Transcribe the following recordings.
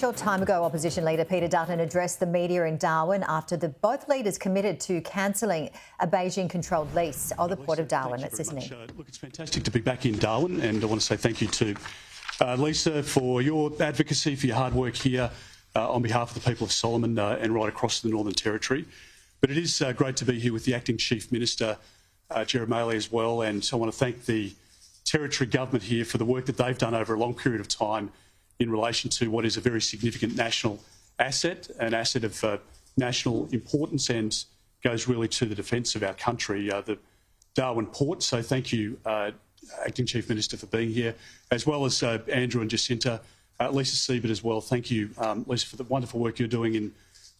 short time ago, Opposition Leader Peter Dutton addressed the media in Darwin after both leaders committed to cancelling a Beijing-controlled lease of the Port of Darwin. Let's listen in. Look, it's fantastic to be back in Darwin, and I want to say thank you to Lisa for your advocacy, for your hard work here on behalf of the people of Solomon and right across the Northern Territory. But it is great to be here with the Acting Chief Minister, Gerard Maley, as well, and I want to thank the Territory Government here for the work that they've done over a long period of time in relation to what is a very significant national asset, an asset of national importance, and goes really to the defence of our country, the Darwin Port. So thank you, Acting Chief Minister, for being here, as well as Andrew and Jacinta, Lisa Siebert as well. Thank you, Lisa, for the wonderful work you're doing in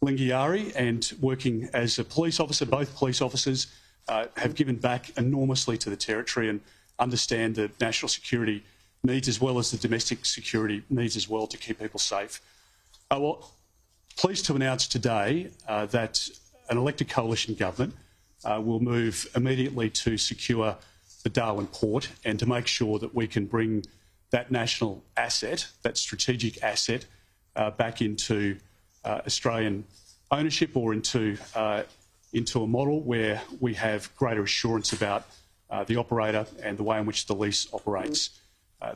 Lingiari and working as a police officer. Both police officers have given back enormously to the Territory and understand the national security needs as well as the domestic security needs as well to keep people safe. Well, pleased to announce today that an elected coalition government will move immediately to secure the Darwin Port and to make sure that we can bring that national asset, that strategic asset, back into Australian ownership or into a model where we have greater assurance about the operator and the way in which the lease operates.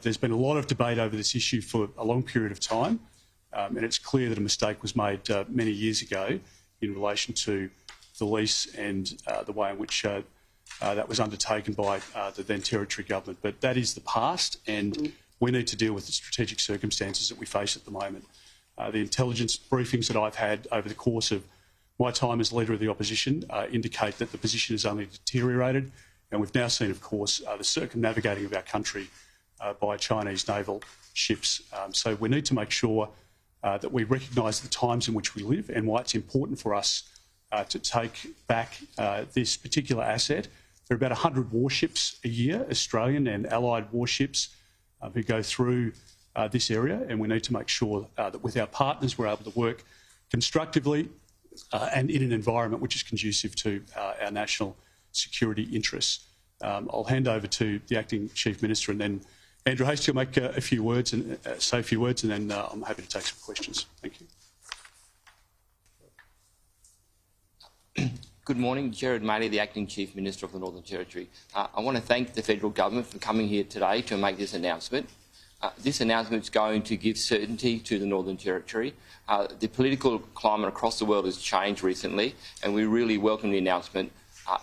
There's been a lot of debate over this issue for a long period of time, and it's clear that a mistake was made many years ago in relation to the lease and the way in which that was undertaken by the then Territory Government. But that is the past, and we need to deal with the strategic circumstances that we face at the moment. The intelligence briefings that I've had over the course of my time as Leader of the Opposition indicate that the position has only deteriorated, and we've now seen, of course, the circumnavigating of our country by Chinese naval ships. So we need to make sure that we recognise the times in which we live and why it's important for us to take back this particular asset. There are about 100 warships a year, Australian and allied warships, who go through this area, and we need to make sure that with our partners we're able to work constructively and in an environment which is conducive to our national security interests. I'll hand over to the Acting Chief Minister, and then Andrew Hastie will make a few words and say a few words, and then I'm happy to take some questions. Thank you. Good morning, Gerard Maley, the Acting Chief Minister of the Northern Territory. I want to thank the Federal Government for coming here today to make this announcement. This announcement is going to give certainty to the Northern Territory. The political climate across the world has changed recently, and we really welcome the announcement,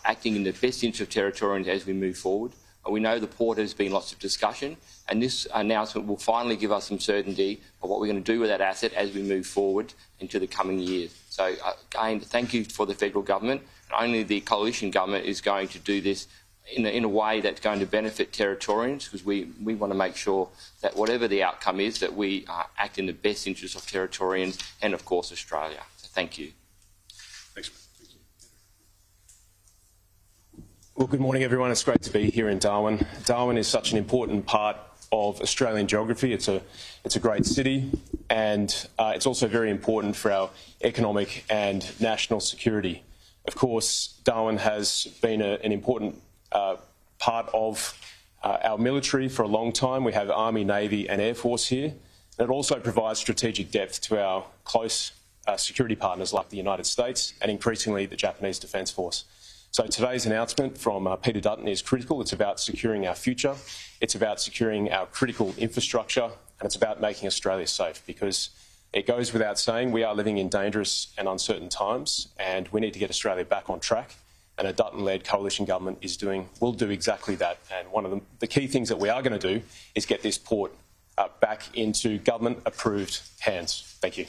acting in the best interest of Territorians as we move forward. We know the port has been lots of discussion, and this announcement will finally give us some certainty of what we're going to do with that asset as we move forward into the coming years. So again, thank you for the Federal Government. Only the coalition government is going to do this in a way that's going to benefit Territorians, because we want to make sure that whatever the outcome is, that we act in the best interest of Territorians and, of course, Australia. So thank you. Thanks. Well, good morning, everyone. It's great to be here in Darwin. Darwin is such an important part of Australian geography. It's a great city, and it's also very important for our economic and national security. Of course, Darwin has been an important part of our military for a long time. We have Army, Navy and Air Force here. And it also provides strategic depth to our close security partners like the United States and increasingly the Japanese Defence Force. So today's announcement from Peter Dutton is critical. It's about securing our future, it's about securing our critical infrastructure, and it's about making Australia safe, because it goes without saying we are living in dangerous and uncertain times, and we need to get Australia back on track. And a Dutton-led coalition government will do exactly that. And one of the key things that we are going to do is get this port back into government-approved hands. Thank you.